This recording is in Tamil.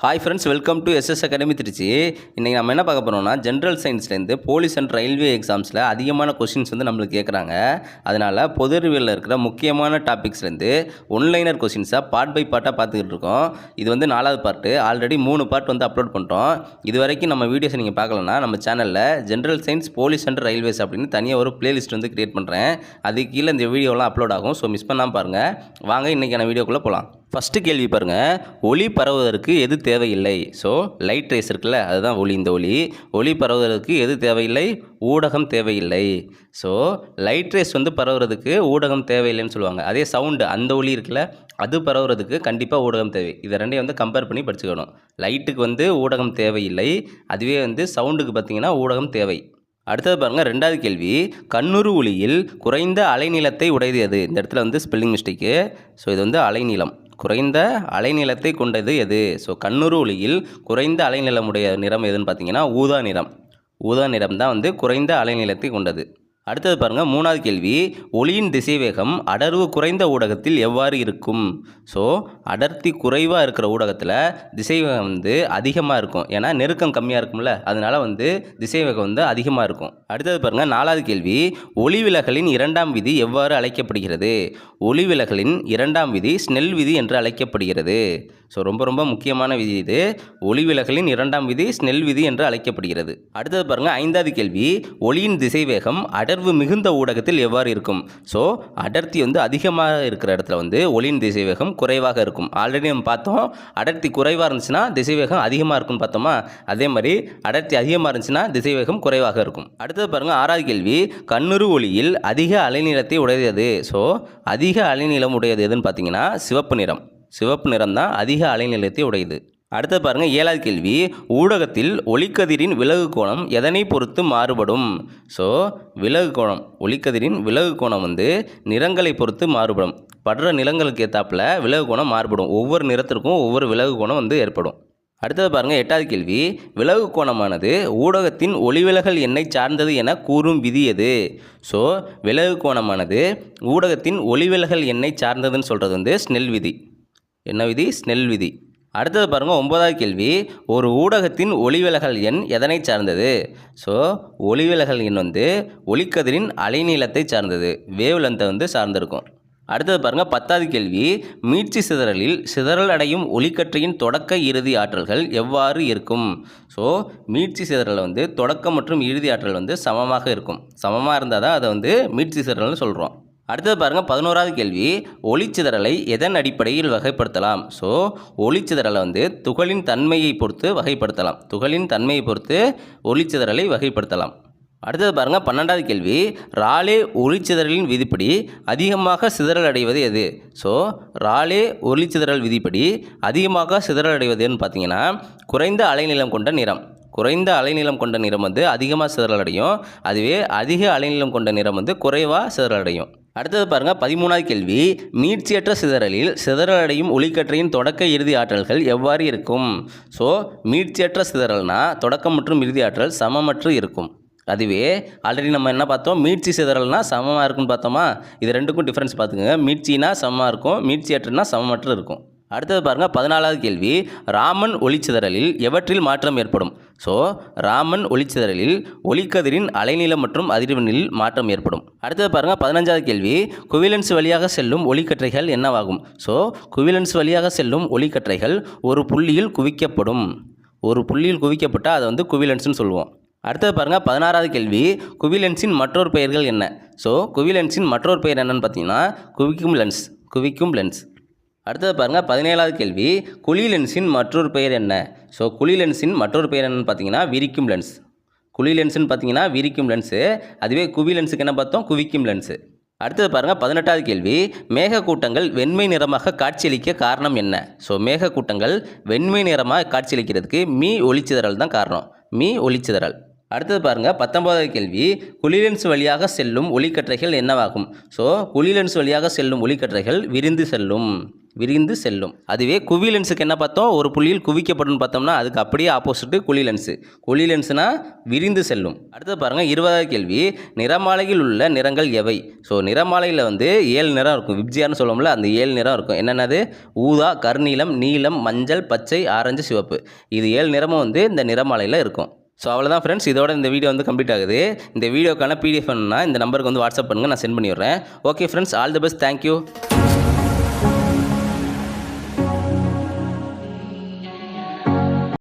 Hi friends, welcome to SS academy Trichy. இன்றைக்கி நம்ம என்ன பார்க்க போகிறோம்னா, ஜென்ரல் சயின்ஸ்லேருந்து போலீஸ் அண்ட் ரயில்வே எக்ஸாம்ஸில் அதிகமான கொஷின்ஸ் நம்மளுக்கு கேட்குறாங்க. அதனால் பொது அறிவியலில் இருக்கிற முக்கியமான டாபிக்ஸ்லேருந்து ஒன்லைனர் கொஷின்ஸாக பார்ட் பை பார்ட்டாக பார்த்துக்கிட்டு இருக்கோம். இது 4வது பார்ட்டு. ஆல்ரெடி 3 பார்ட் அப்லோட் பண்ணிட்டோம். இது வரைக்கும் நம்ம வீடியோஸை நீங்கள் பார்க்கலன்னா நம்ம சேனலில் general science police and railways அப்படின்னு தனியாக ஒரு பிளேலிஸ்ட் கிரியேட் பண்ணுறேன். அதுக்கு கீழே இந்த வீடியோலாம் அப்லோட் ஆகும். ஸோ மிஸ் பண்ணாமல் பாருங்கள். வாங்க இன்றைக்கான வீடியோக்குள்ளே போகலாம். ஃபஸ்ட்டு கேள்வி பாருங்கள், ஒளி பரவுவதற்கு எது தேவையில்லை? ஸோ லைட் ரேஸ் இருக்குல்ல, அதுதான் ஒளி. இந்த ஒளி பரவுவதற்கு எது தேவையில்லை? ஊடகம் தேவையில்லை. ஸோ லைட் ரேஸ் பரவுறதுக்கு ஊடகம் தேவையில்லைன்னு சொல்லுவாங்க. அதே சவுண்டு, அந்த ஒளி இருக்குல்ல, அது பரவுறதுக்கு கண்டிப்பாக ஊடகம் தேவை. இதை ரெண்டையும் கம்பேர் பண்ணி படிச்சுக்கணும். லைட்டுக்கு ஊடகம் தேவையில்லை, அதுவே சவுண்டுக்கு பார்த்திங்கன்னா ஊடகம் தேவை. அடுத்தது பாருங்கள், 2வது கேள்வி, கண்ணுறு ஒளியில் குறைந்த அலைநீளத்தை உடையது எது? இந்த இடத்துல ஸ்பெல்லிங் மிஸ்டேக்கு. ஸோ இது அலைநீளம். குறைந்த அலைநீளத்தை கொண்டது எது? ஸோ கண்ணுறு ஒளியில் குறைந்த அலைநீளமுடைய நிறம் எதுன்னு பார்த்தீங்கன்னா ஊதா நிறம். ஊதா நிறம் தான் குறைந்த அலைநீளத்தை கொண்டது. அடுத்தது பாருங்கள், 3வது கேள்வி, ஒளியின் திசைவேகம் அடர்வு குறைந்த ஊடகத்தில் எவ்வாறு இருக்கும்? ஸோ அடர்த்தி குறைவாக இருக்கிற ஊடகத்தில் திசைவேகம் அதிகமாக இருக்கும். ஏன்னா நெருக்கம் கம்மியாக இருக்கும்ல, அதனால திசைவேகம் அதிகமாக இருக்கும். அடுத்தது பாருங்கள், 4வது கேள்வி, ஒளிவிலகலின் 2ஆம் விதி எவ்வாறு அழைக்கப்படுகிறது? ஒளிவிலகலின் 2ஆம் விதி ஸ்னெல் விதி என்று அழைக்கப்படுகிறது. ஸோ ரொம்ப முக்கியமான விதி இது. ஒளிவிலகலின் 2ஆம் விதி ஸ்னெல் விதி என்று அழைக்கப்படுகிறது. அடுத்தது பாருங்கள், 5வது கேள்வி, ஒளியின் திசைவேகம் அடர்வு மிகுந்த ஊடகத்தில் எவ்வாறு இருக்கும்? ஸோ அடர்த்தி அதிகமாக இருக்கிற இடத்துல ஒளியின் திசைவேகம் குறைவாக இருக்கும். ஆல்ரெடி நம்ம பார்த்தோம், அடர்த்தி குறைவாக இருந்துச்சுன்னா திசைவேகம் அதிகமாக இருக்கும்னு பார்த்தோமா? அதே மாதிரி அடர்த்தி அதிகமாக இருந்துச்சுன்னா திசைவேகம் குறைவாக இருக்கும். அடுத்தது பாருங்கள், 6வது கேள்வி, கண்ணுறு ஒளியில் அதிக அலைநீளத்தை உடையது எது? ஸோ அதிக அலைநீளம் உடையது எதுன்னு பார்த்தீங்கன்னா சிவப்பு நிறம். சிவப்பு நிறம் தான் அதிக அலைநீளத்தை உடையது. அடுத்தது பாருங்கள், 7வது கேள்வி, ஊடகத்தில் ஒளிக்கதிரின் விலகு கோணம் எதனை பொறுத்து மாறுபடும்? ஸோ விலகு கோணம், ஒளிக்கதிரின் விலகு கோணம் நிறங்களை பொறுத்து மாறுபடும். படுற நிறங்களுக்கு ஏற்றாப்புல விலகு கோணம் மாறுபடும். ஒவ்வொரு நிறத்திற்கும் ஒவ்வொரு விலகு கோணம் ஏற்படும். அடுத்தது பாருங்கள், 8வது கேள்வி, விலகு கோணமானது ஊடகத்தின் ஒளிவிலகல் எண்ணை சார்ந்தது என கூறும் விதி எது? ஸோ விலகு கோணமானது ஊடகத்தின் ஒளிவிலகல் எண்ணை சார்ந்ததுன்னு சொல்கிறது ஸ்னெல் விதி. என்ன விதி? ஸ்னெல் விதி. அடுத்தது பாருங்கள், 9வது கேள்வி, ஒரு ஊடகத்தின் ஒளிவிலகல் எண் எதனை சார்ந்தது? ஸோ ஒளிவிலகல் எண் ஒளிக்கதிரின் அலைநீளத்தை சார்ந்தது, வேவ் லென்த்தை சார்ந்திருக்கும். அடுத்தது பாருங்கள், 10வது கேள்வி, மீட்சி சிதறலில் சிதறல் அடையும் ஒளிக்கற்றையின் தொடக்க இறுதி ஆற்றல்கள் எவ்வாறு இருக்கும்? ஸோ மீட்சி சிதறல் தொடக்கம் மற்றும் இறுதி ஆற்றல் சமமாக இருக்கும். சமமாக இருந்தால் தான் அதை மீட்சி சிதறல்னு சொல்கிறோம். அடுத்தது பாருங்கள், 11வது கேள்வி, ஒளிச்சிதறலை எதன் அடிப்படையில் வகைப்படுத்தலாம்? ஸோ ஒளிச்சிதறலை துகளின் தன்மையை பொறுத்து வகைப்படுத்தலாம். துகளின் தன்மையை பொறுத்து ஒளிச்சிதறலை வகைப்படுத்தலாம். அடுத்தது பாருங்கள், 12வது கேள்வி, ராலே ஒளிச்சிதறலின் விதிப்படி அதிகமாக சிதறல் அடைவது எது? ஸோ ராலே ஒளிச்சிதறல் விதிப்படி அதிகமாக சிதறல் அடைவதுன்னு பார்த்தீங்கன்னா குறைந்த அலைநீளம் கொண்ட நிறம். குறைந்த அலைநீளம் கொண்ட நிறம் அதிகமாக சிதறல் அடையும். அதுவே அதிக அலைநீளம் கொண்ட நிறம் குறைவாக சிதறல் அடையும். அடுத்தது பாருங்கள், 13வது கேள்வி, மீட்சியற்ற சிதறலில் சிதறல் அடையும் ஒளிக்கற்றையின் தொடக்க இறுதி ஆற்றல்கள் எவ்வாறு இருக்கும்? ஸோ மீட்சியற்ற சிதறல்னா தொடக்கம் மற்றும் இறுதி ஆற்றல் சமமற்று இருக்கும். அதுவே ஆல்ரெடி நம்ம என்ன பார்த்தோம், மீட்சி சிதறல்னா சமமாக இருக்குன்னு பார்த்தோமா? இது ரெண்டுக்கும் டிஃப்ரென்ஸ் பார்த்துக்கோங்க. மீட்சினா சமமாக இருக்கும், மீட்சியற்றுனா சமமற்று இருக்கும். அடுத்தது பாருங்கள், 14வது கேள்வி, ராமன் ஒளிச்சிதறலில் எவற்றில் மாற்றம் ஏற்படும்? ஸோ ராமன் ஒளிச்சிதறலில் ஒளிக்கதிரின் அலைநீளம் மற்றும் அதிர்வெண்ணில் மாற்றம் ஏற்படும். அடுத்தது பாருங்கள், 15வது கேள்வி, குவிலென்ஸ் வழியாக செல்லும் ஒளிக்கற்றைகள் என்னவாகும்? ஸோ குவிலென்ஸ் வழியாக செல்லும் ஒளிக்கற்றைகள் ஒரு புள்ளியில் குவிக்கப்படும். ஒரு புள்ளியில் குவிக்கப்பட்டால் அதை குவிலென்ஸ்னு சொல்லுவோம். அடுத்தது பாருங்கள், 16வது கேள்வி, குவிலென்ஸின் மற்றொரு பெயர்கள் என்ன? ஸோ குவிலென்ஸின் மற்றொரு பெயர் என்னன்னு பார்த்தீங்கன்னா குவிக்கும் லென்ஸ். குவிக்கும் லென்ஸ். அடுத்தது பாருங்கள், 17வது கேள்வி, குழி லென்ஸின் மற்றொரு பெயர் என்ன? ஸோ குழி லென்ஸின் மற்றொரு பெயர் என்னன்னு பார்த்தீங்கன்னா விரிக்கும் லென்ஸ். குழி லென்ஸுன்னு பார்த்தீங்கன்னா விரிக்கும் லென்ஸு. அதுவே குவி லென்ஸுக்கு என்ன பார்த்தோம்? குவிக்கும் லென்ஸு. அடுத்தது பாருங்கள், 18வது கேள்வி, மேகக்கூட்டங்கள் வெண்மை நிறமாக காட்சியளிக்க காரணம் என்ன? ஸோ மேகக்கூட்டங்கள் வெண்மை நிறமாக காட்சியளிக்கிறதுக்கு மீ ஒளிச்சிதறல் தான் காரணம். மீ ஒளிச்சிதறல். அடுத்தது பாருங்கள், 19வது கேள்வி, குழிலென்ஸ் வழியாக செல்லும் ஒளிக்கற்றைகள் என்னவாகும்? ஸோ குழிலென்ஸ் வழியாக செல்லும் ஒளிக்கற்றைகள் விரிந்து செல்லும். விரிந்து செல்லும். அதுவே குவி லென்ஸுக்கு என்ன பார்த்தோம், ஒரு புள்ளியில் குவிக்கப்படும் பார்த்தோம்னா அதுக்கு அப்படியே ஆப்போசிட்டு குழி லென்ஸு. குழி லென்ஸுனா விரிந்து செல்லும். அடுத்து பாருங்கள் 20வது கேள்வி, நிறமாலையில் உள்ள நிறங்கள் எவை? ஸோ நிறமாலையில் வந்து 7 நிறம் இருக்கும். விப்ஜியார்னு சொல்லுவோம்ல, அந்த 7 நிறம் இருக்கும். என்னென்னது? ஊதா, கருநீலம், நீலம், மஞ்சள், பச்சை, ஆரஞ்சு, சிவப்பு. இது 7 நிறமும் வந்து இந்த நிறமாலையில் இருக்கும். ஸோ அவ்வளோதான் ஃப்ரெண்ட்ஸ், இதோட இந்த வீடியோ வந்து கம்ப்ளீட் ஆகுது. இந்த வீடியோக்கான PDF வேணும்னா இந்த நம்பருக்கு வந்து வாட்ஸ்அப் பண்ணுங்கள், நான் சென்ட் பண்ணி விட்றேன். Okay friends, all the best, thank you.